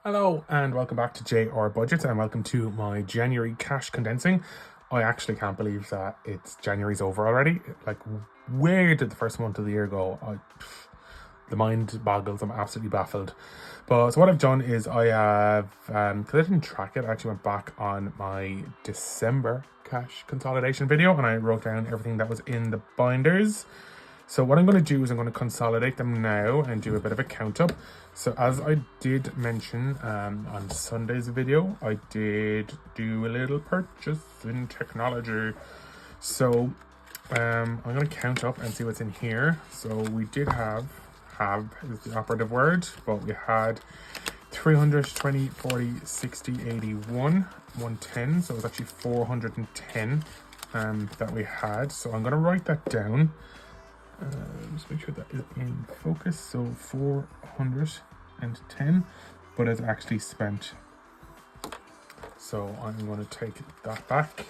Hello and welcome back to JR Budgets and welcome to my January cash condensing. I actually can't believe that January's over already. Like, where did the first month of the year go? The mind boggles. I'm absolutely baffled. But so what I've done is I have, because I didn't track it, I actually went back on my December cash consolidation video and I wrote down everything that was in the binders. So what I'm going to do is I'm going to consolidate them now and do a bit of a count up. So as I did mention on Sunday's video, I did do a little purchase in technology. So I'm going to count up and see what's in here. So we did have is the operative word, but we had 300, 20, 40, 60, 81, 110. So it was actually 410 that we had. So I'm going to write that down. Just make sure that is in focus. So 410, but it's actually spent. So I'm going to take that back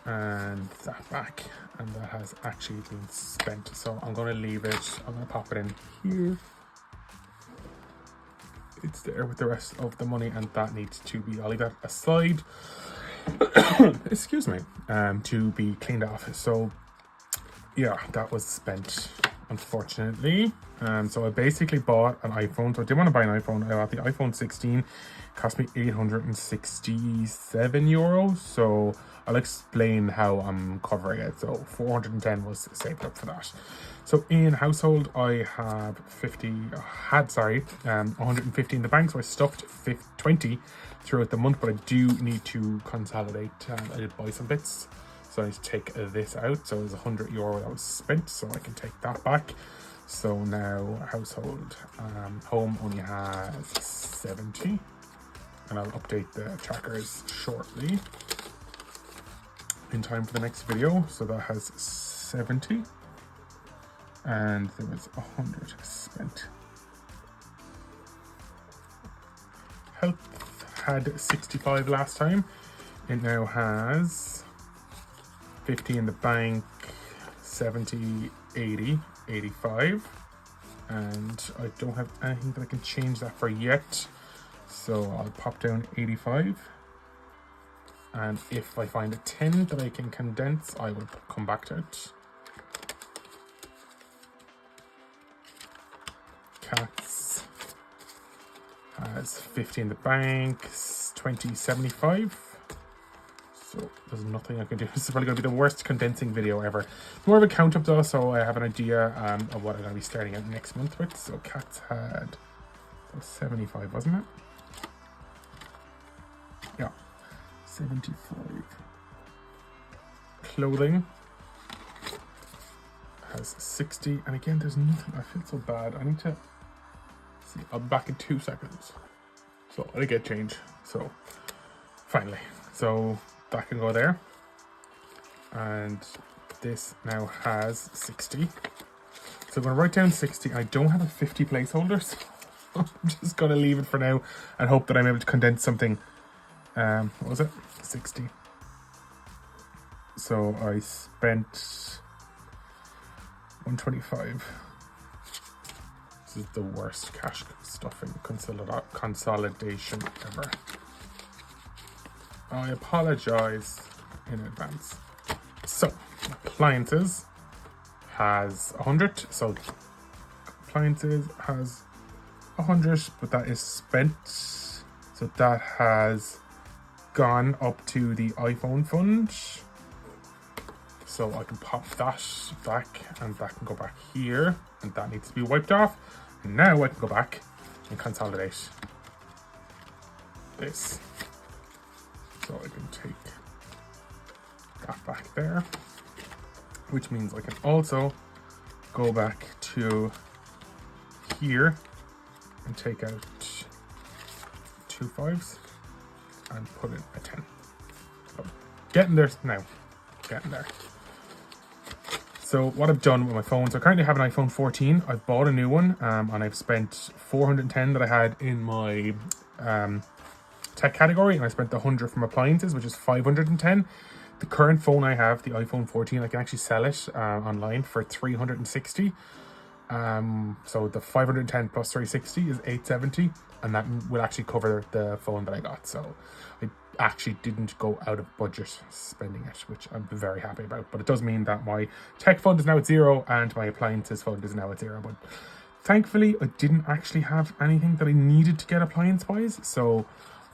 and that back, and that has actually been spent. So I'm going to leave it. I'm going to pop it in here. It's there with the rest of the money, and that needs to be. I'll leave that aside. Excuse me. To be cleaned off. So. Yeah, that was spent, unfortunately. So I basically bought an iPhone. So I did want to buy an iPhone. I bought the iPhone 16. It cost me 867 euros. So I'll explain how I'm covering it. So 410 was saved up for that. So in household, I have 150 in the bank. So I stuffed 20 throughout the month, but I do need to consolidate. I did buy some bits. So I need to take this out. So there's €100 that was spent, so I can take that back. So now household, home only has 70, and I'll update the trackers shortly in time for the next video. So that has 70, and there was 100 spent. Health had 65 last time. It now has 50 in the bank, 70, 80, 85, and I don't have anything that I can change that for yet, so I'll pop down 85, and if I find a 10 that I can condense, I will come back to it. Cats has 50 in the bank, 20, 75. So there's nothing I can do. This is probably going to be the worst condensing video ever. More of a count up though, so I have an idea of what I'm going to be starting out next month with. So cats had 75, wasn't it? Yeah, 75. Clothing has 60, and again, there's nothing. I feel so bad. I need to see. I'll be back in 2 seconds. So I get change. So finally, so that can go there, and this now has 60. So I'm going to write down 60. I don't have a 50 placeholder, so I'm just going to leave it for now and hope that I'm able to condense something. What was it? 60. So I spent 125. This is the worst cash stuffing consolidation ever. I apologize in advance. So, appliances has 100. So, appliances has 100, but that is spent. So, that has gone up to the iPhone fund. So, I can pop that back, and that can go back here, and that needs to be wiped off. And now I can go back and consolidate this. So I can take that back there, which means I can also go back to here and take out 2 5s and put in a 10. So getting there now, getting there. So what I've done with my phone, so I currently have an iPhone 14. I've bought a new one, and I've spent 410 that I had in my tech category, and I spent the 100 from appliances, which is 510. The current phone I have, the iPhone 14, I can actually sell it online for 360. So the 510 plus 360 is 870, and that will actually cover the phone that I got. So I actually didn't go out of budget spending it, which I'm very happy about. But it does mean that my tech fund is now at zero and my appliances fund is now at zero. But thankfully, I didn't actually have anything that I needed to get appliance-wise, so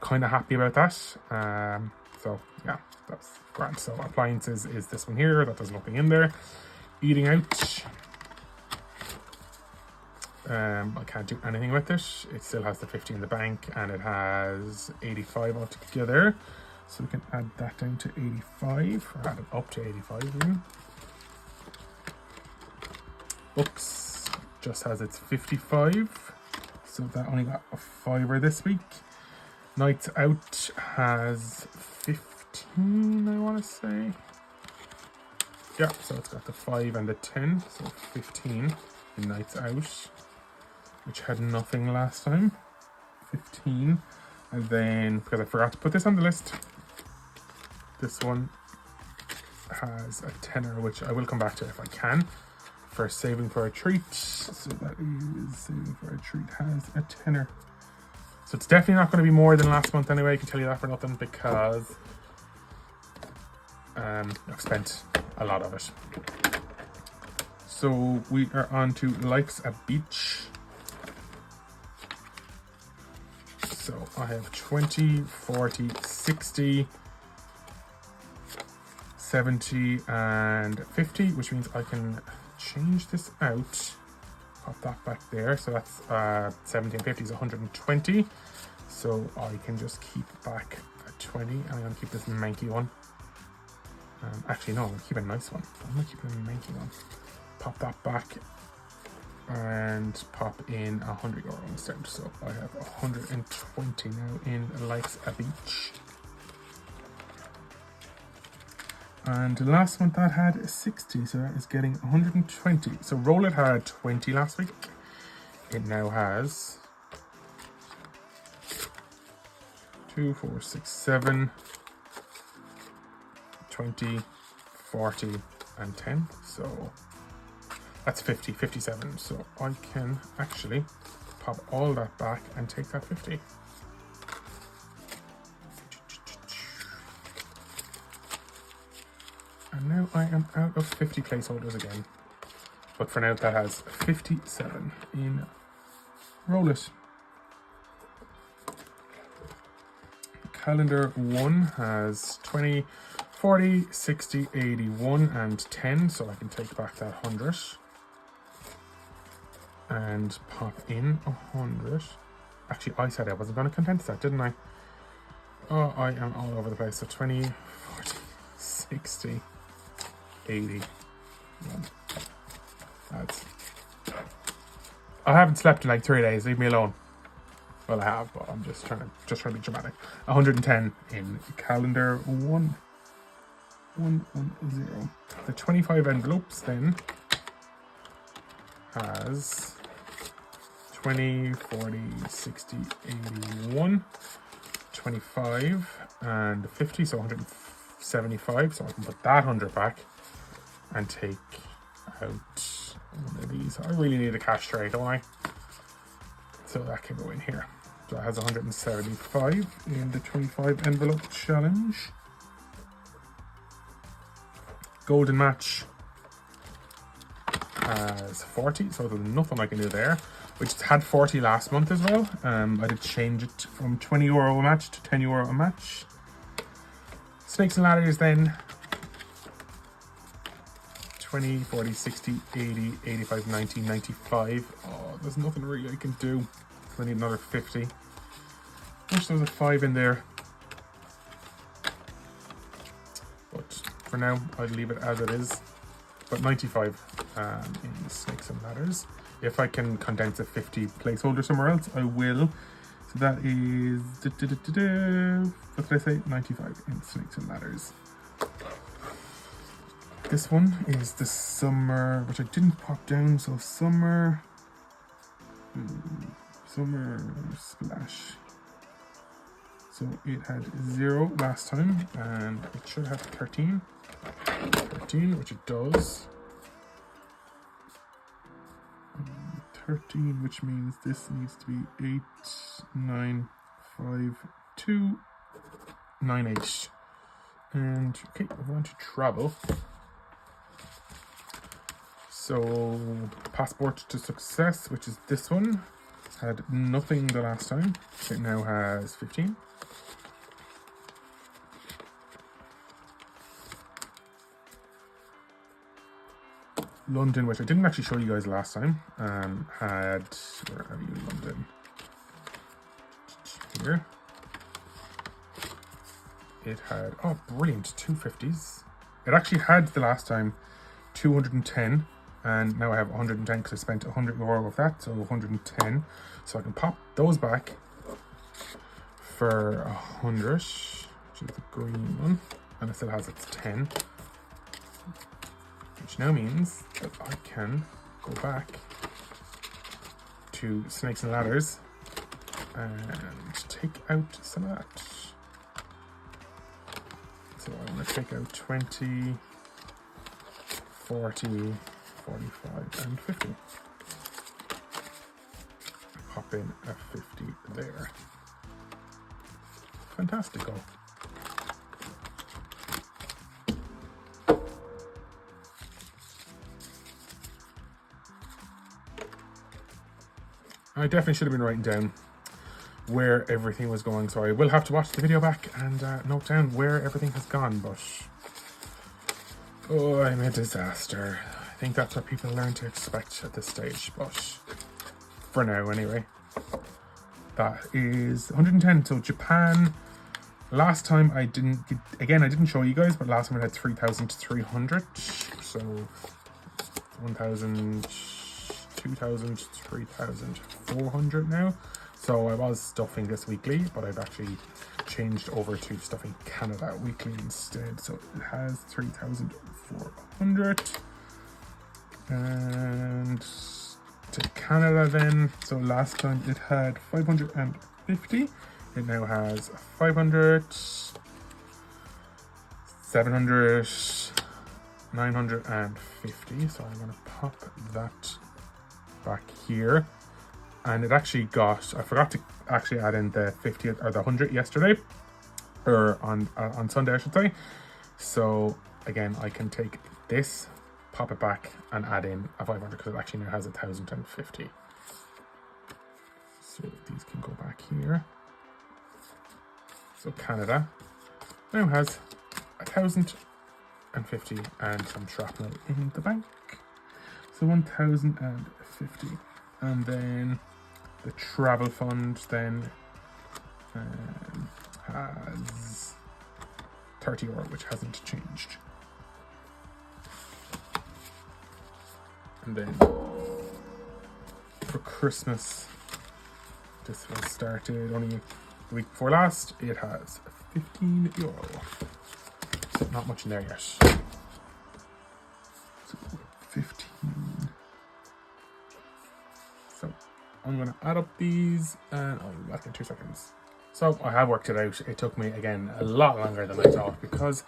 kind of happy about that. So yeah, that's grand. So appliances is this one here. That there's nothing in there. Eating out. I can't do anything with it. It still has the 50 in the bank, and it has 85 altogether. So we can add that down to 85, or add it up to 85 even. Books just has its 55, so that only got a fiver this week. Nights Out has 15, I want to say. Yeah, so it's got the 5 and the 10, so 15 in Nights Out, which had nothing last time. 15. And then, because I forgot to put this on the list, this one has a tenner, which I will come back to if I can, for Saving for a Treat. So that is Saving for a Treat has a tenner. So it's definitely not going to be more than last month anyway, I can tell you that for nothing, because I've spent a lot of it. So we are on to Likes a Beach. So I have 20, 40, 60, 70, and 50, which means I can change this out. Pop that back there. So that's 70 and 50 is 120. So I can just keep back at 20. And I'm going to keep this manky one. Actually, no, I'm going to keep a nice one. I'm going to keep a manky one. Pop that back. And pop in €100 instead. So I have 120 now in Likes a Beach. And the last one that had 60, so that is getting 120. So Roll It had 20 last week. It now has 2, 4, 6, 7, 20, 40, and 10. So that's 50, 57. So I can actually pop all that back and take that 50. And now I am out of 50 placeholders again. But for now, that has 57 in Roll It. Calendar 1 has 20, 40, 60, 81, and 10. So I can take back that 100. And pop in 100. Actually, I said I wasn't going to condense that, didn't I? Oh, I am all over the place. So 20, 40, 60, 80. I haven't slept in like 3 days. Leave me alone. Well, I have, but I'm just trying to be dramatic. 110 in calendar 1. 110. The 25 envelopes then has 20, 40, 60, 81, 25, and 50, so 175. So I can put that 100 back and take out one of these. I really need a cash tray, don't I? So that can go in here. So it has 175 in the 25 envelope challenge. Golden Match has 40, so there's nothing I can do there, which had 40 last month as well. I did change it from €20 a match to €10 a match. Snakes and Ladders then 20, 40, 60, 80, 85, 90, 95. Oh, there's nothing really I can do. I need another 50. Wish there was a 5 in there. But for now, I'll leave it as it is. But 95 in Snakes and Ladders. If I can condense a 50 placeholder somewhere else, I will. So that is, what did I say? 95 in Snakes and Ladders. This one is the summer, which I didn't pop down. So summer splash. So it had 0 last time, and it should have 13, which it does. 13, which means this needs to be 8, 9, 5, 2, 9, 8. And okay, we're going to travel. So passport to success, which is this one, had nothing the last time. It now has 15. London, which I didn't actually show you guys last time, had, where are you, London? Here. It had, oh brilliant, 250s. It actually had the last time 210, and now I have 110 because I spent €100 of that, so 110. So I can pop those back for 100, which is the green one, and it still has its 10. Which now means that I can go back to Snakes and Ladders and take out some of that. So I want to take out 20, 40, 45 and 50. Pop in a 50 there. Fantastico. I definitely should have been writing down where everything was going, so I will have to watch the video back and note down where everything has gone, but oh, I'm a disaster. I think that's what people learn to expect at this stage, but for now anyway. That is 110, so Japan, last time I didn't show you guys, but last time it had 3,300, so 1,000, 2,000, 3,400 now. So I was stuffing this weekly, but I've actually changed over to stuffing Canada weekly instead. So it has 3,400. And to Canada then, so last time it had 550. It now has 500, 700, 950. So I'm going to pop that back here. And it actually got, I forgot to actually add in the 50th or the 100 yesterday, or on Sunday I should say. So again, I can take this, pop it back and add in a 500 because it actually now has 1,050. So these can go back here. So Canada now has 1,050 and some shrapnel in the bank. So 1,050. And then the travel fund then has €30, which hasn't changed. And then for Christmas, this was started only the week before last. It has €15. So not much in there yet. So 15. So I'm going to add up these and I'll be back in 2 seconds. So I have worked it out. It took me, again, a lot longer than I thought because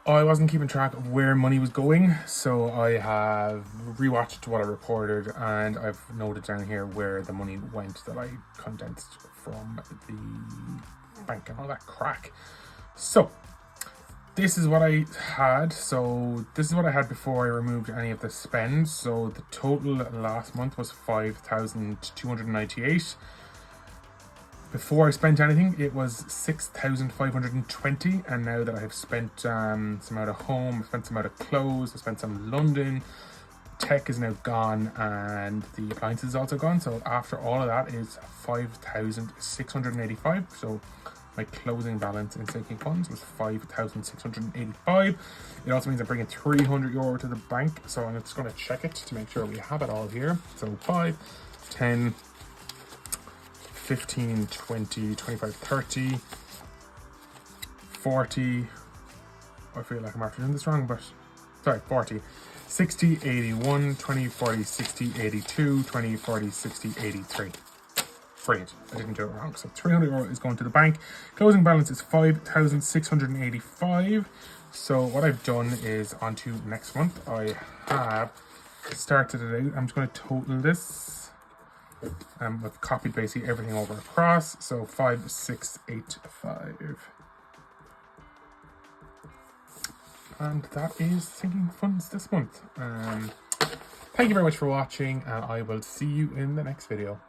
I wasn't keeping track of where money was going. So I have rewatched what I reported and I've noted down here where the money went that I condensed from the bank and all that crack. So this is what I had. So this is what I had before I removed any of the spend. So the total last month was 5,298. Before I spent anything, it was 6,520. And now that I have spent some out of home, I spent some out of clothes, I spent some London, tech is now gone, and the appliances is also gone. So after all of that is 5,685. So my closing balance in sinking funds was 5,685. It also means I'm bringing €300 to the bank. So I'm just going to check it to make sure we have it all here. So 5, 10, 15, 20, 25, 30, 40. I feel like I'm after doing this wrong, but sorry, 40. 60, 81, 20, 40, 60, 82, 20, 40, 60, 83. Brilliant. I didn't do it wrong. So €300 is going to the bank. Closing balance is 5,685. So what I've done is on to next month. I have started it out. I'm just going to total this. I've copied basically everything over across. So 5685. And that is Sinking Funds this month. Thank you very much for watching, and I will see you in the next video.